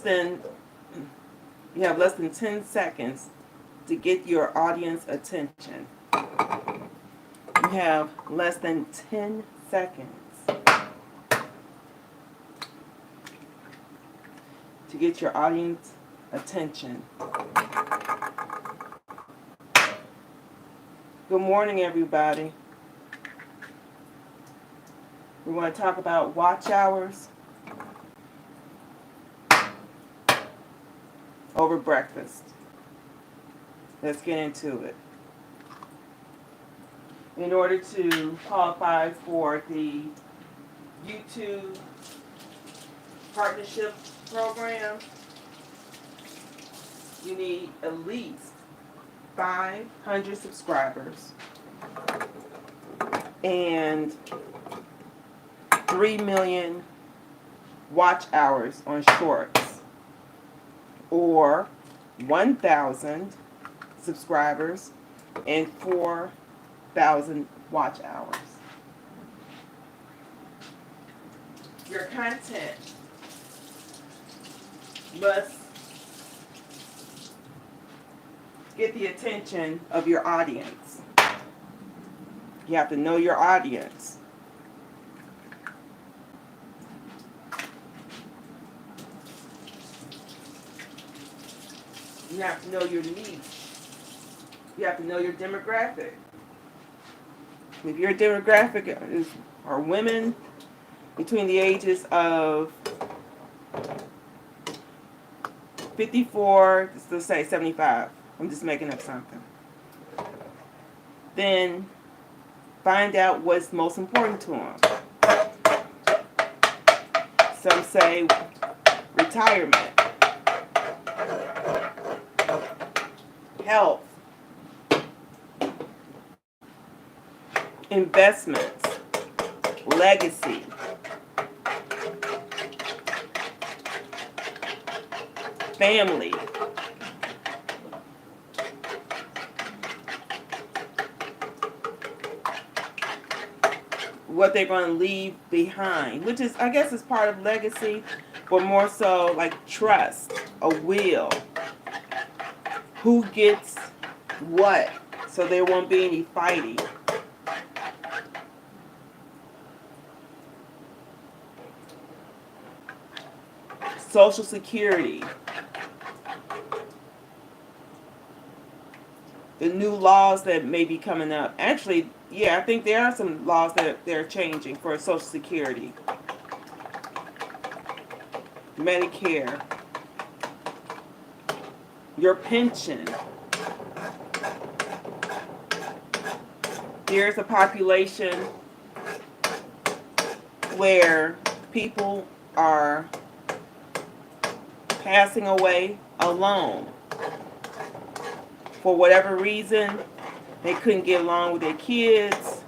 you have less than 10 seconds to get your audience attention. You have less than 10 seconds to get your audience attention. Good morning, everybody. We want to talk about watch hours over breakfast. Let's get into it. In order to qualify for the YouTube partnership program, you need at least 500 subscribers and 3 million watch hours on shorts, or 1,000 subscribers and 4,000 watch hours. Your content must get the attention of your audience. You have to know your audience. You have to know your niche. You have to know your demographic. If your demographic are women between the ages of 54, let's say 75, I'm just making up something, then find out what's most important to them. Some say retirement, health, investments, legacy, family, what they're going to leave behind, which is, I guess, is part of legacy, but more so like trust, a will, who gets what, so there won't be any fighting. Social Security, the new laws that may be coming up. Actually, yeah, I think there are some laws that they're changing for Social Security, Medicare, your pension. There's a population where people are passing away alone. For whatever reason, they couldn't get along with their kids.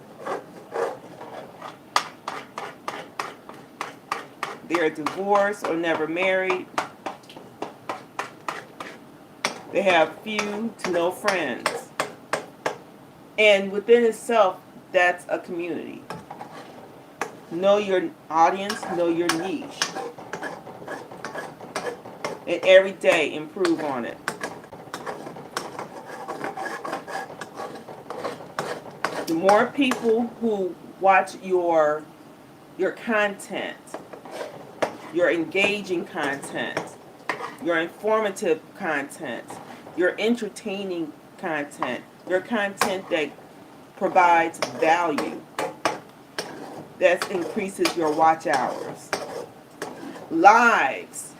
They're divorced or never married. They have few to no friends. And within itself, that's a community. Know your audience, know your niche. And every day improve on it. The more people who watch your content, your engaging content, your informative content, your entertaining content, your content that provides value, that increases your watch hours. Lives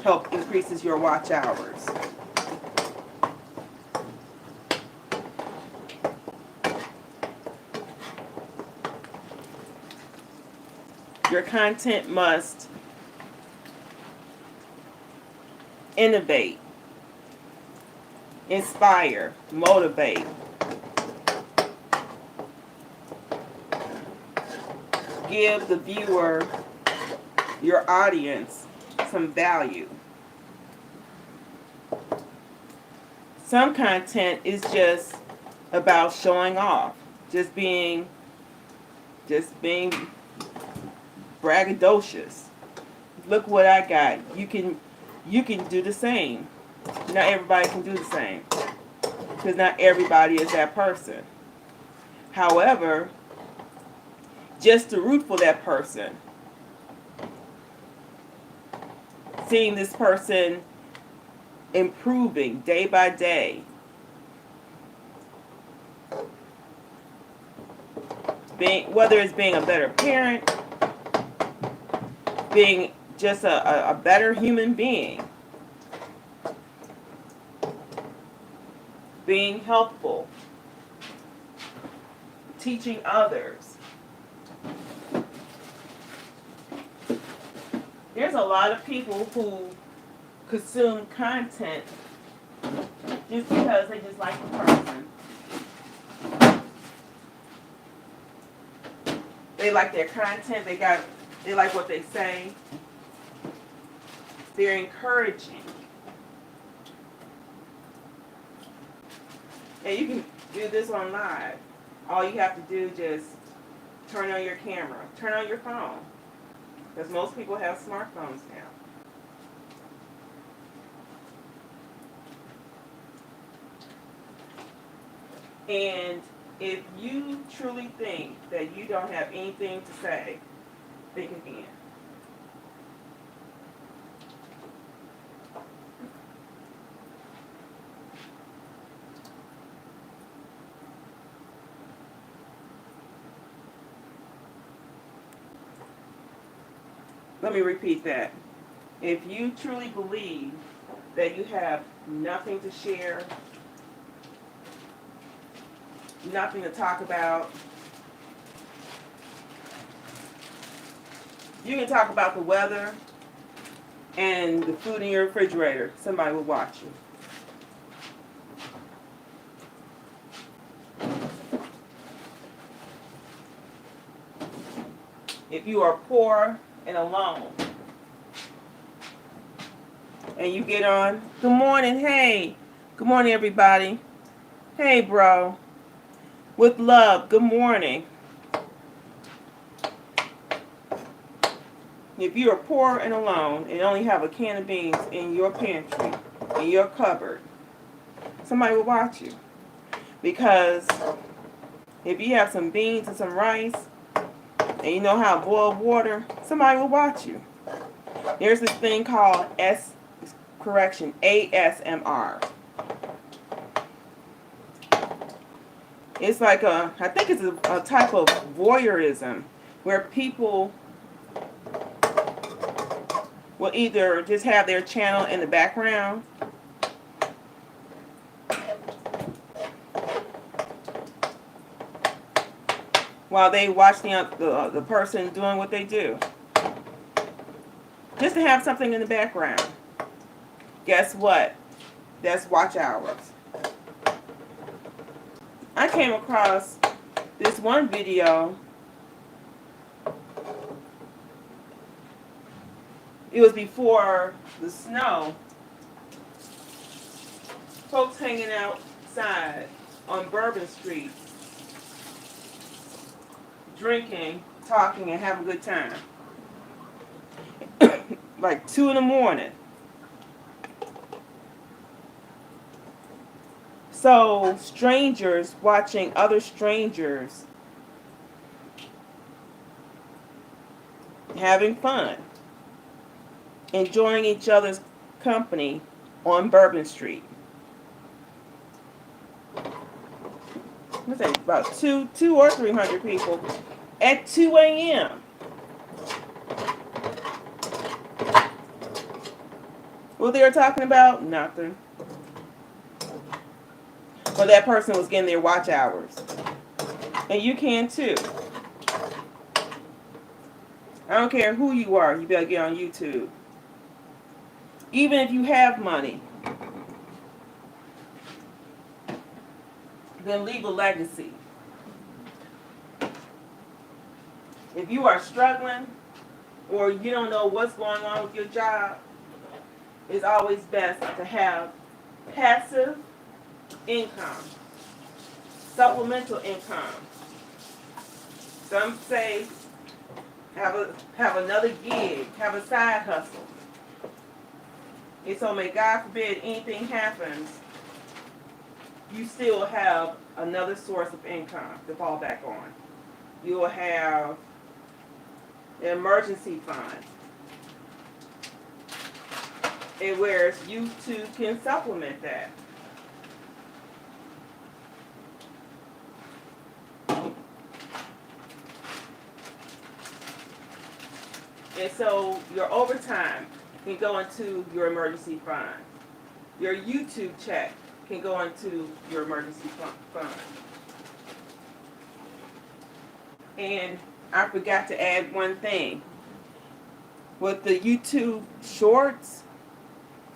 help increases your watch hours. Your content must innovate, inspire, motivate, give the viewer, your audience, some value. Some content is just about showing off, just being braggadocious. look what I got. You can do the same. Not everybody can do the same, because not everybody is that person. However, just to root for that person, seeing this person improving day by day, whether it's being a better parent, being just a better human being, being helpful, teaching others. There's a lot of people who consume content just because they just like the person. They like their content, they like what they say. They're encouraging. And you can do this on live. All you have to do is just turn on your camera, turn on your phone. Because most people have smartphones now. And if you truly think that you don't have anything to say, think again. Let me repeat that. If you truly believe that you have nothing to share, nothing to talk about, you can talk about the weather and the food in your refrigerator. Somebody will watch you. If you are poor and alone, and you get on, good morning, hey, good morning everybody, hey bro, with love, good morning. If you are poor and alone and only have a can of beans in your pantry, in your cupboard, somebody will watch you. Because if you have some beans and some rice, and you know how to boil water, somebody will watch you. There's this thing called ASMR. It's like I think it's a type of voyeurism where people will either just have their channel in the background, while they watch the person doing what they do. Just to have something in the background. Guess what? That's watch hours. I came across this one video. It was before the snow. Folks hanging outside on Bourbon Street, drinking, talking, and having a good time. Like 2 in the morning. So strangers watching other strangers having fun, enjoying each other's company on Bourbon Street. Let's say about 200 or 300 people at 2 a.m. What they were talking about? Nothing. But that person was getting their watch hours. And you can too. I don't care who you are, you better get on YouTube. Even if you have money, then leave a legacy. If you are struggling or you don't know what's going on with your job, it's always best to have passive income, supplemental income. Some say, have another gig, have a side hustle. And so may God forbid anything happens, you still have another source of income to fall back on. You'll have an emergency fund. And whereas you too can supplement that. And so your overtime can go into your emergency fund. Your YouTube check can go into your emergency fund. And I forgot to add one thing. With the YouTube shorts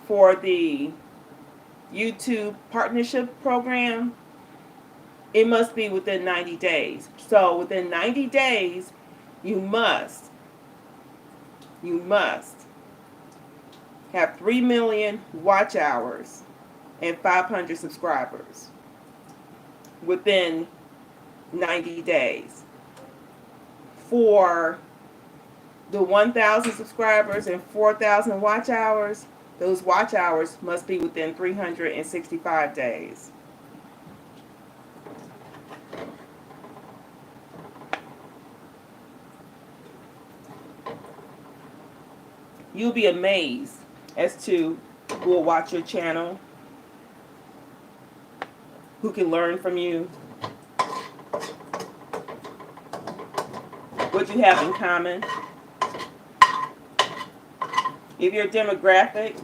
for the YouTube partnership program, it must be within 90 days. So within 90 days, you must have 3 million watch hours and 500 subscribers within 90 days. For the 1,000 subscribers and 4,000 watch hours, those watch hours must be within 365 days. You'll be amazed as to who will watch your channel, who can learn from you, what you have in common. If your demographic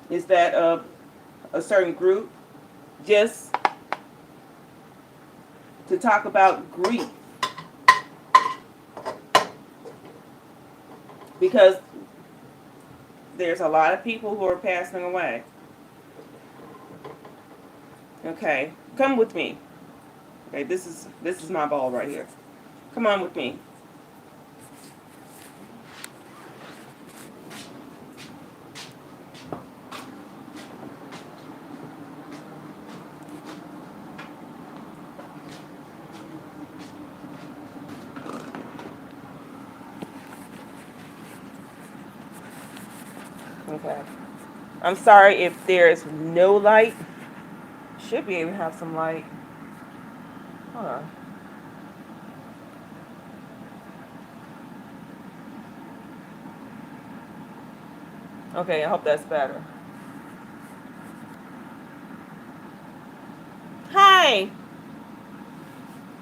is that of a certain group, just to talk about grief. Because there's a lot of people who are passing away. Okay, come with me. Okay, this is my ball right here. Come on with me. Okay. I'm sorry if there's no light. Should be able to have some light. Hold on. Okay, I hope that's better. Hi.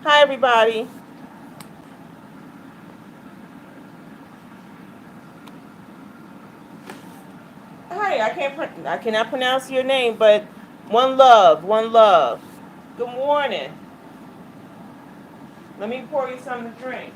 Hi, everybody. Hi, I cannot pronounce your name, but one love, one love. Good morning. Let me pour you something to drink.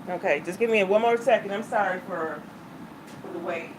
Okay, just give me one more second. I'm sorry for the wait.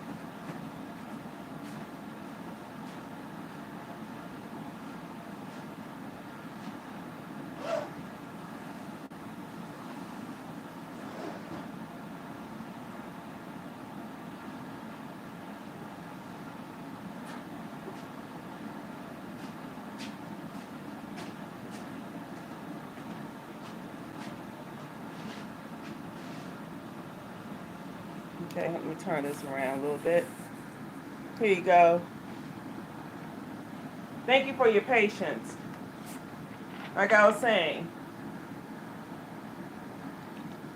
Okay, let me turn this around a little bit. Here you go. Thank you for your patience. Like I was saying,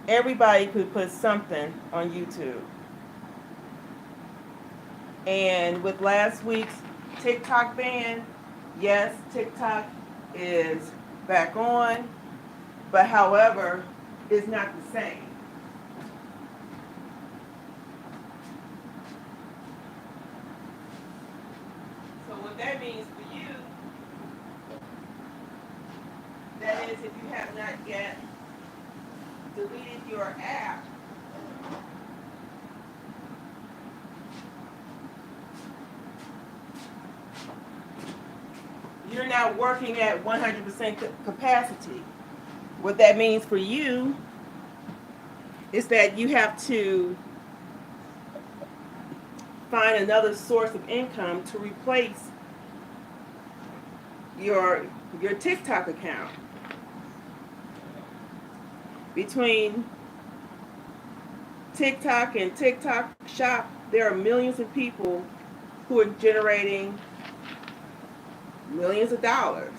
everybody could put something on YouTube. And with last week's TikTok ban, yes, TikTok is back on, but however, it's not the same. So what that means for you, that is if you have not yet deleted your app, you're now working at 100% capacity. What that means for you is that you have to find another source of income to replace your TikTok account. Between TikTok and TikTok Shop, there are millions of people who are generating millions of dollars.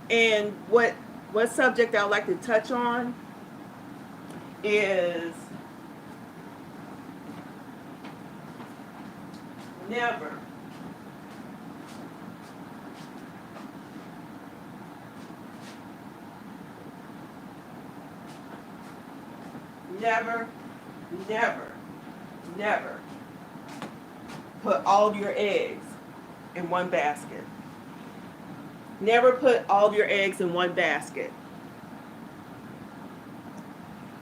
And what subject I would like to touch on is never never, never, never put all of your eggs in one basket. Never put all of your eggs in one basket.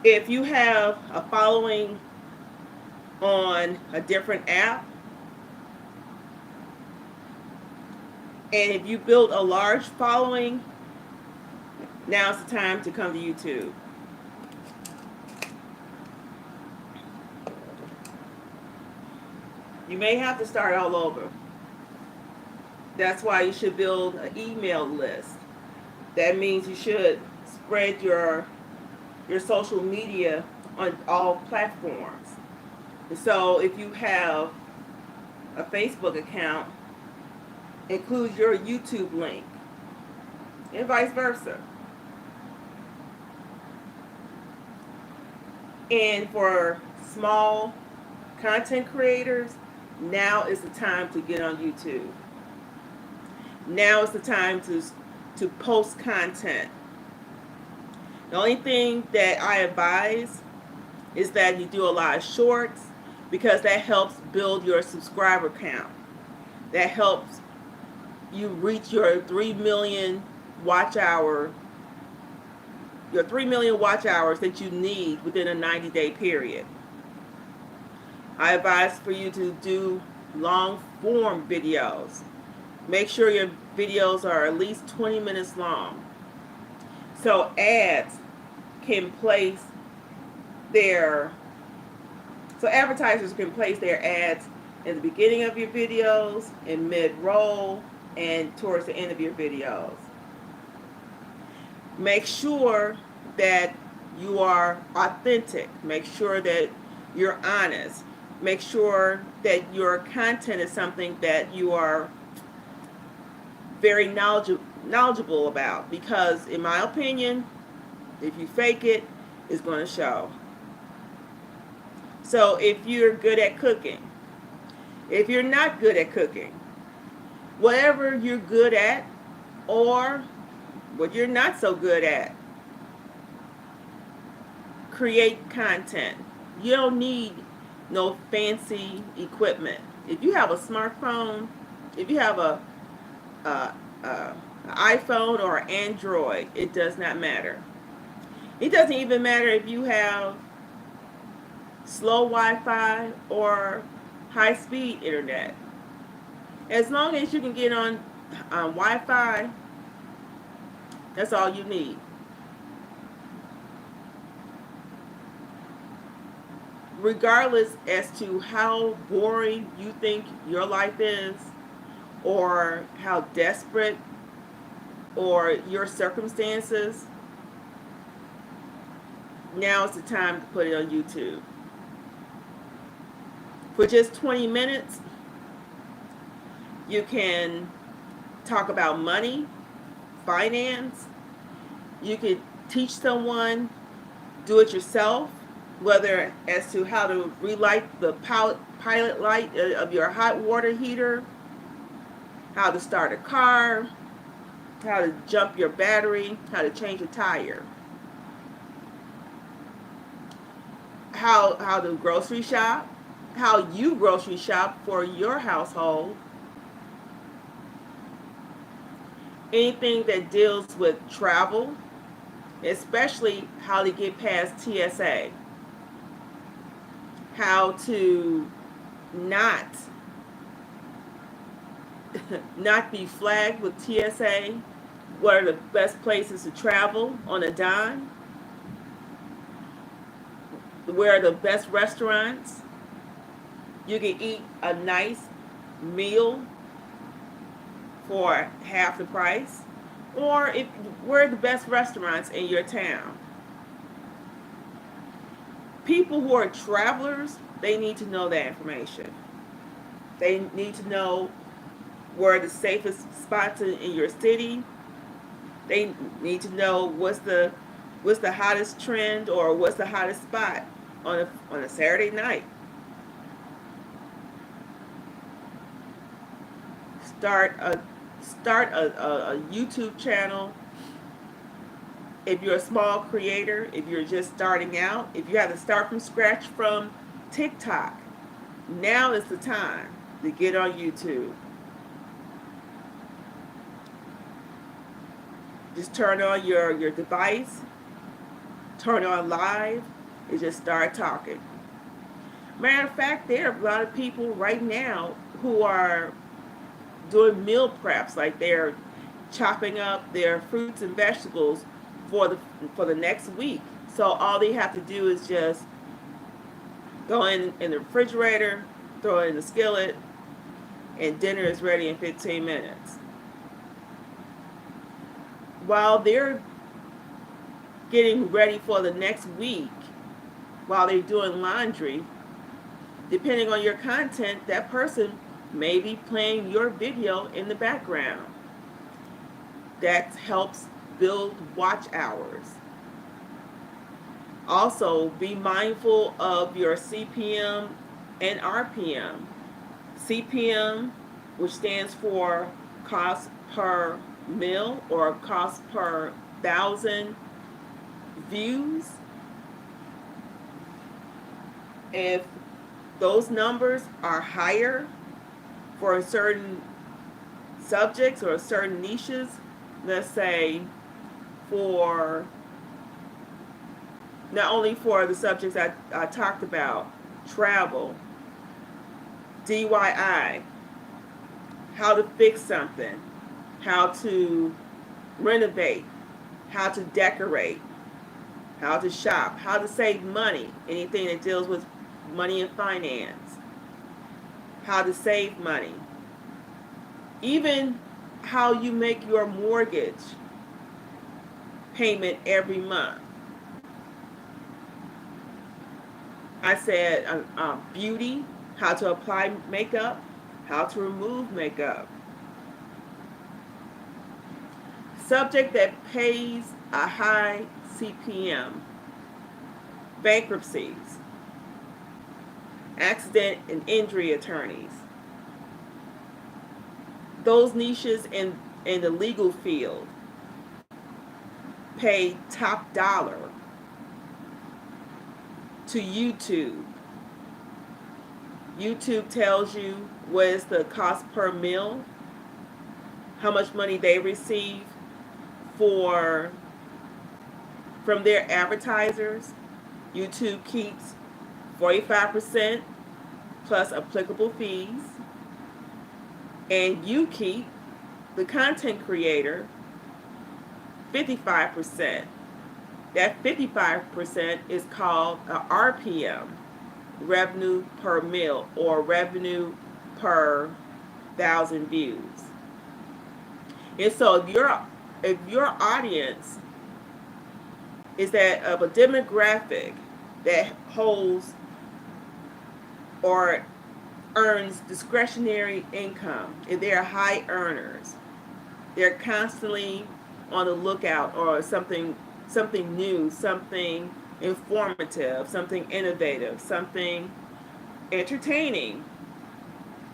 If you have a following on a different app, and if you build a large following, now's the time to come to YouTube. You may have to start all over. That's why you should build an email list. That means you should spread your social media on all platforms. So if you have a Facebook account, include your YouTube link, and vice versa. And for small content creators, now is the time to get on YouTube. Now is the time to post content. The only thing that I advise is that you do a lot of shorts, because that helps build your subscriber count. That helps you reach your 3 million watch hours that you need within a 90-day period. I advise for you to do long form videos. Make sure your videos are at least 20 minutes long. So advertisers can place their ads in the beginning of your videos, in mid-roll, and towards the end of your videos. Make sure that you are authentic. Make sure that you're honest. Make sure that your content is something that you are very knowledgeable about, because in my opinion, if you fake it, it's going to show. So if you're good at cooking, if you're not good at cooking, whatever you're good at or what you're not so good at, create content. You don't need no fancy equipment. If you have a smartphone, if you have a iPhone or Android, it does not matter. It doesn't even matter if you have slow Wi-Fi or high-speed internet. As long as you can get on Wi-Fi, that's all you need. Regardless as to how boring you think your life is, or how desperate or your circumstances, now is the time to put it on YouTube. For just 20 minutes, you can talk about money, finance. You could teach someone, do it yourself, whether as to how to relight the pilot light of your hot water heater, how to start a car, how to jump your battery, how to change a tire, how to grocery shop, how you grocery shop for your household, anything that deals with travel, especially how to get past TSA, how to not be flagged with TSA, what are the best places to travel on a dime, where are the best restaurants you can eat a nice meal for half the price, or where are the best restaurants in your town. People who are travelers, they need to know that information. They need to know where the safest spots in your city. They need to know what's the hottest trend or what's the hottest spot on a Saturday night. Start a YouTube channel. If you're a small creator, if you're just starting out, if you have to start from scratch from TikTok, now is the time to get on YouTube. Just turn on your device, turn on live, and just start talking. Matter of fact, there are a lot of people right now who are doing meal preps, like they're chopping up their fruits and vegetables for the next week. So all they have to do is just go in the refrigerator, throw it in the skillet, and dinner is ready in 15 minutes. While they're getting ready for the next week, while they're doing laundry, depending on your content, that person may be playing your video in the background. That helps build watch hours. Also, be mindful of your CPM and RPM. CPM, which stands for cost per mil or cost per 1,000 views. If those numbers are higher for certain subjects or certain niches, let's say for not only for the subjects I talked about, travel, DIY, how to fix something, how to renovate, how to decorate, how to shop, how to save money, anything that deals with money and finance, how to save money, even how you make your mortgage payment every month. I said beauty, how to apply makeup, how to remove makeup. Subject that pays a high CPM. Bankruptcies, accident and injury attorneys. Those niches in the legal field pay top dollar to YouTube. YouTube tells you what is the cost per mil. how much money they receive for from their advertisers. YouTube keeps 45% plus applicable fees, and you keep the content creator 55%. That 55% is called a RPM, revenue per mil, or revenue per thousand views. And so if your audience is that of a demographic that holds or earns discretionary income, if they're high earners, they're constantly on the lookout or something new, something informative, something innovative, something entertaining,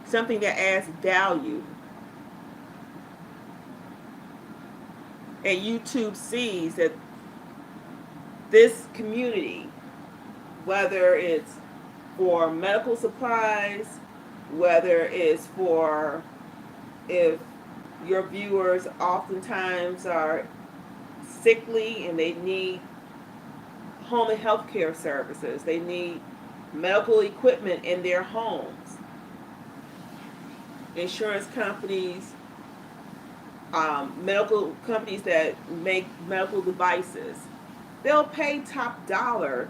something that adds value. And YouTube sees that this community, whether it's for medical supplies, whether it's for, if your viewers oftentimes are sickly and they need home and health care services, they need medical equipment in their homes. Insurance companies, medical companies that make medical devices, they'll pay top dollar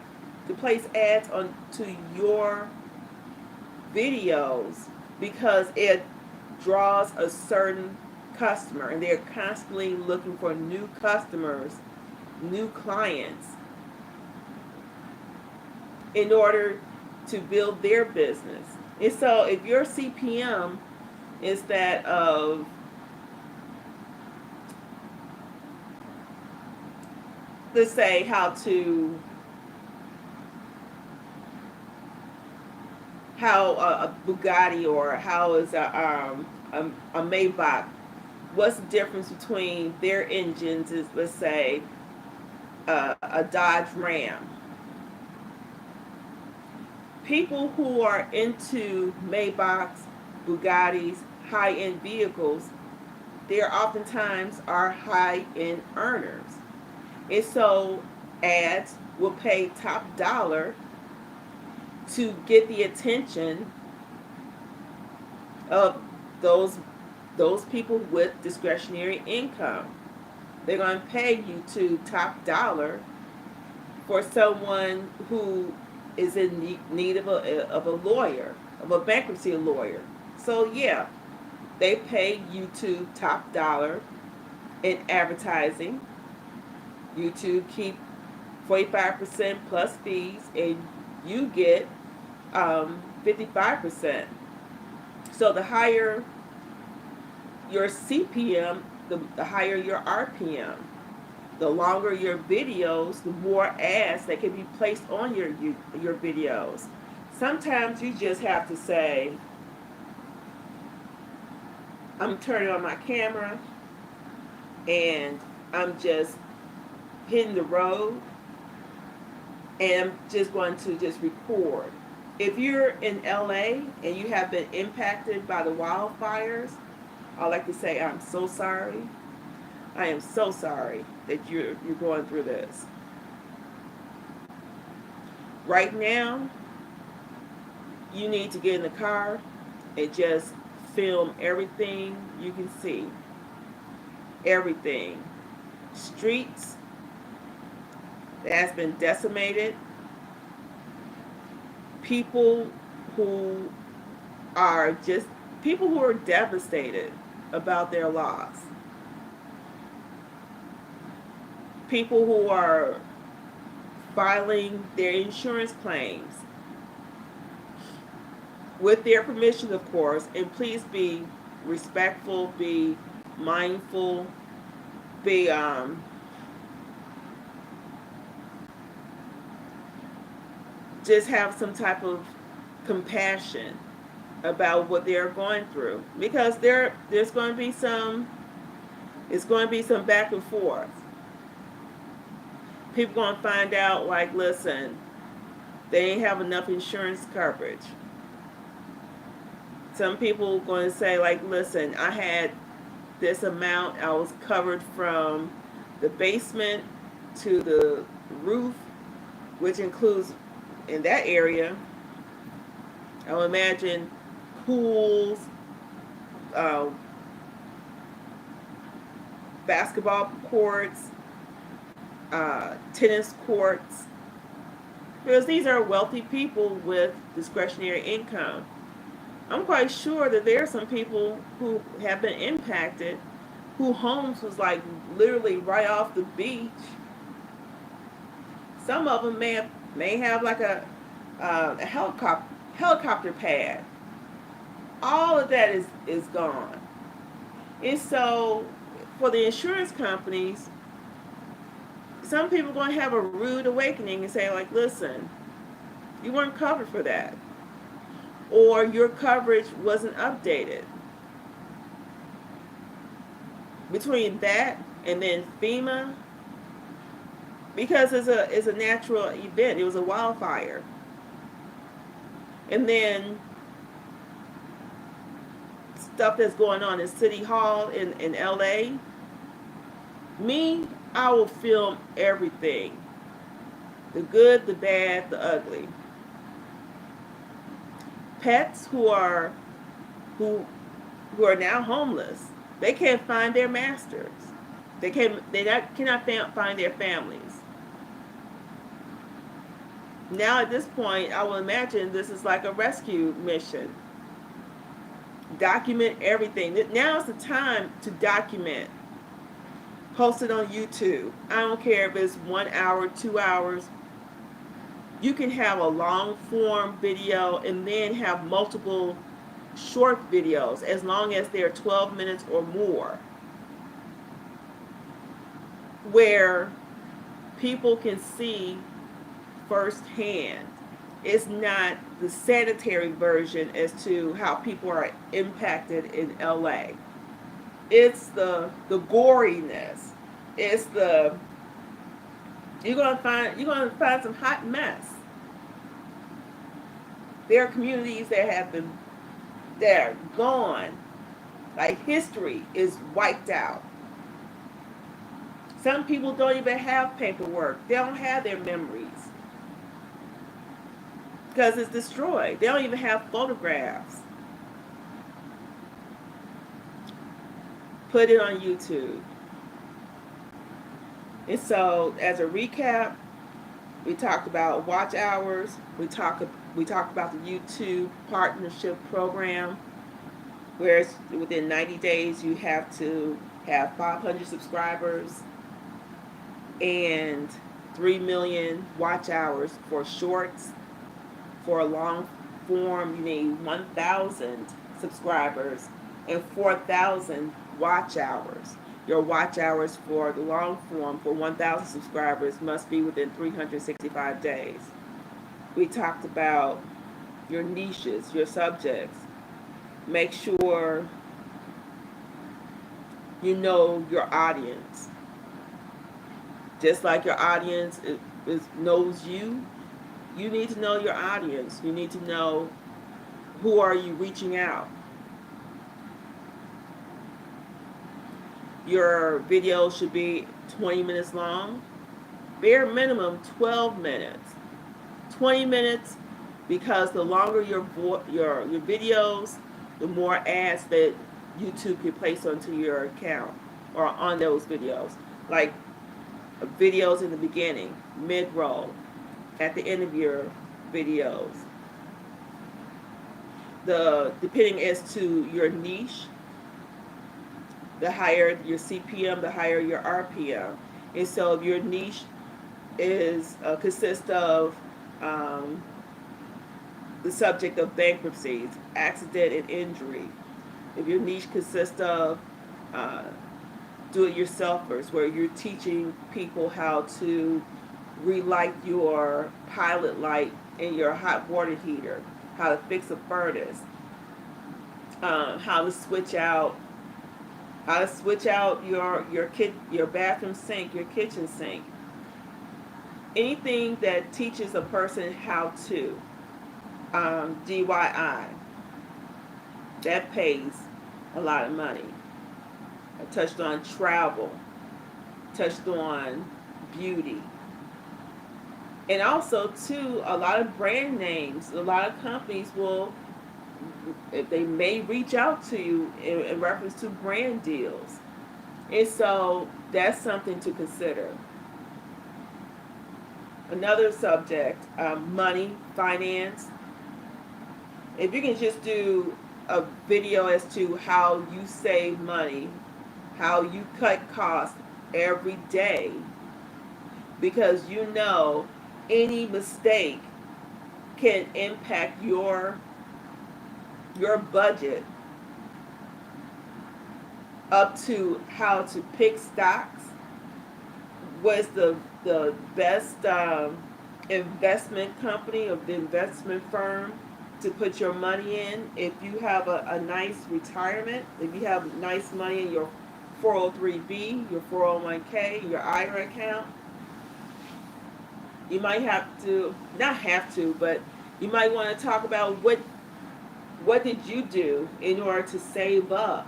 to place ads onto your videos because it draws a certain customer, and they're constantly looking for new customers, new clients, in order to build their business. And so if your CPM is that of, let's say, how a Bugatti, or how is a Maybach, what's the difference between their engines is, let's say, a Dodge Ram. People who are into Maybachs, Bugattis, high-end vehicles, they oftentimes are high-end earners. And so ads will pay top dollar to get the attention of those people with discretionary income. They're going to pay YouTube top dollar for someone who is in need of a lawyer, of a bankruptcy lawyer. So yeah, they pay YouTube top dollar in advertising. YouTube keep 45% plus fees, and you get 55%. So the higher your CPM, the higher your RPM. The longer your videos, the more ads that can be placed on your videos. Sometimes you just have to say, I'm turning on my camera and I'm just hitting the road, and I'm just going to just record. If you're in LA and you have been impacted by the wildfires, I'd like to say I'm so sorry. I am so sorry that you're going through this. Right now, you need to get in the car and just film everything you can see. Everything. Streets that has been decimated. People who are devastated about their loss. People who are filing their insurance claims with their permission, of course, and please be respectful, be mindful, be just have some type of compassion about what they're going through, because there's going to be some back and forth. People going to find out, like, listen, they ain't have enough insurance coverage. Some people going to say, like, listen, I had this amount. I was covered from the basement to the roof, which includes in that area, I would imagine pools, uh, basketball courts, tennis courts, because these are wealthy people with discretionary income. I'm quite sure that there are some people who have been impacted, who homes was like literally right off the beach. Some of them may have like a helicopter pad. All of that is gone. And so for the insurance companies, some people are going to have a rude awakening and say, like, listen, you weren't covered for that. Or your coverage wasn't updated. Between that and then FEMA, because it's a natural event, it was a wildfire. And then stuff that's going on in City Hall in LA, I will film everything. The good, the bad, the ugly. Pets who are now homeless, they can't find their masters. They cannot find their families. Now at this point, I will imagine this is like a rescue mission. Document everything. Now is the time to document. Post it on YouTube. I don't care if it's 1 hour, 2 hours. You can have a long form video and then have multiple short videos as long as they're 12 minutes or more, where people can see firsthand. It's not the sanitary version as to how people are impacted in LA. It's the goriness. It's you're gonna find some hot mess. There are communities that are gone. Like history is wiped out. Some people don't even have paperwork. They don't have their memories because it's destroyed. They don't even have photographs. Put it on YouTube. And so, as a recap, we talked about watch hours. We talked about the YouTube partnership program, where within 90 days you have to have 500 subscribers and 3 million watch hours for shorts. For a long form, you need 1,000 subscribers and 4,000 watch hours. Your watch hours for the long form for 1,000 subscribers must be within 365 days. We talked about your niches, your subjects. Make sure you know your audience. Just like your audience knows you, you need to know your audience. You need to know who are you reaching out. Your video should be 20 minutes long. Bare minimum 12 minutes. 20 minutes, because the longer your videos, the more ads that YouTube can place onto your account or on those videos. Like videos in the beginning, mid-roll, at the end of your videos. Depending as to your niche, the higher your CPM, the higher your RPM. And so if your niche consists of the subject of bankruptcies, accident and injury, if your niche consists of do-it-yourselfers, where you're teaching people how to relight your pilot light in your hot water heater, how to fix a furnace, how to switch out your bathroom sink, your kitchen sink. Anything that teaches a person how to, DIY, that pays a lot of money. I touched on travel, touched on beauty. And also, too, a lot of brand names, a lot of companies will, if they may reach out to you in reference to brand deals. And so that's something to consider. Another subject, money, finance. If you can just do a video as to how you save money, how you cut costs every day, because you know any mistake can impact your budget, up to how to pick stocks, what's the best investment company or the investment firm to put your money in. If you have a nice retirement, if you have nice money in your 403b, your 401k, your IRA account, you might have to, not have to, but you might want to talk about what did you do in order to save up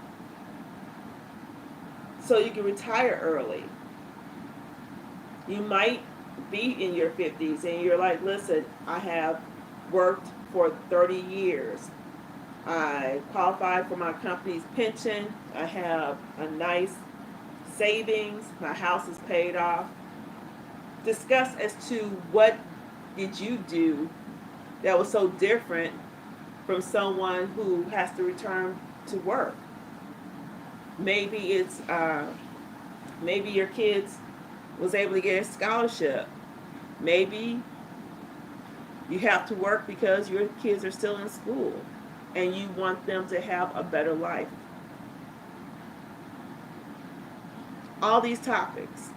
so you can retire early. You might be in your 50s and you're like, listen, I have worked for 30 years. I qualified for my company's pension. I have a nice savings. My house is paid off. Discuss as to what did you do that was so different from someone who has to return to work. Maybe it's maybe your kids was able to get a scholarship. Maybe you have to work because your kids are still in school and you want them to have a better life. All these topics,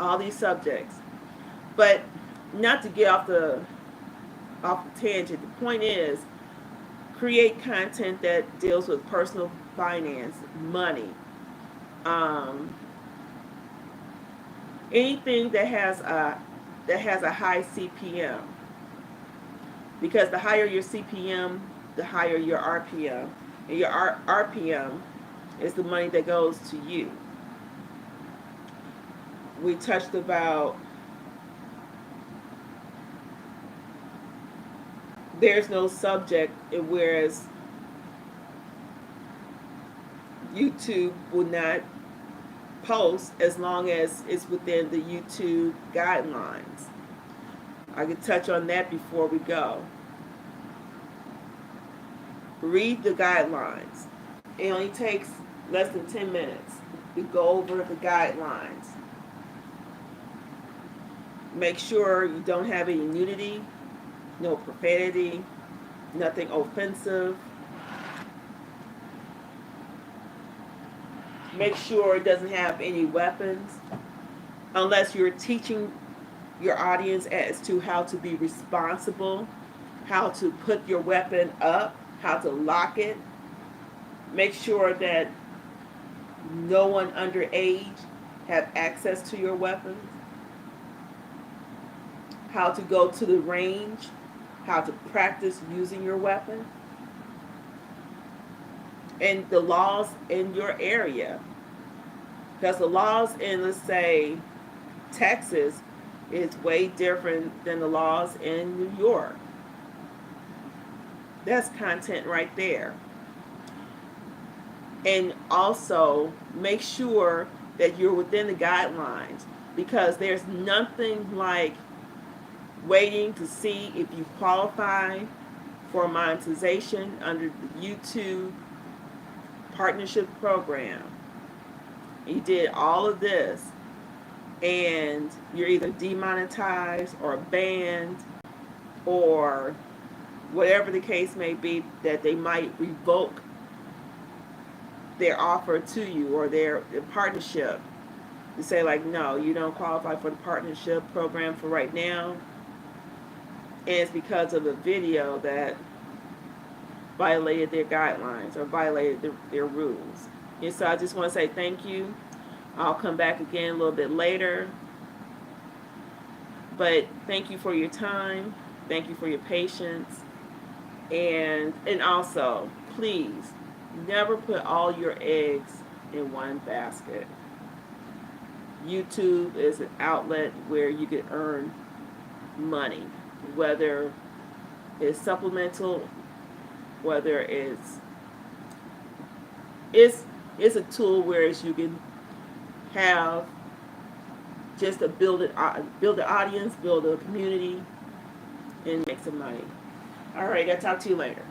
all these subjects, but not to get off the tangent. The point is, create content that deals with personal finance, money, anything that has a high CPM, because the higher your CPM, the higher your RPM, and your RPM is the money that goes to you. We touched about there's no subject, whereas YouTube will not post as long as it's within the YouTube guidelines. I could touch on that before we go. Read the guidelines. It only takes less than 10 minutes to go over the guidelines. Make sure you don't have any nudity, no profanity, nothing offensive. Make sure it doesn't have any weapons, unless you're teaching your audience as to how to be responsible, how to put your weapon up, how to lock it. Make sure that no one underage have access to your weapons. How to go to the range, how to practice using your weapon, and the laws in your area. Because the laws in, let's say, Texas is way different than the laws in New York. That's content right there. And also make sure that you're within the guidelines, because there's nothing like waiting to see if you qualify for monetization under the YouTube partnership program. You did all of this and you're either demonetized or banned or whatever the case may be, that they might revoke their offer to you or their partnership. To say like, no, you don't qualify for the partnership program for right now. And it's because of a video that violated their guidelines or violated their rules. And so I just want to say thank you. I'll come back again a little bit later. But thank you for your time. Thank you for your patience. And also, please, never put all your eggs in one basket. YouTube is an outlet where you can earn money, whether it's supplemental, whether it's a tool where you can have just build an audience, build a community, and make some money. All right, I'll talk to you later.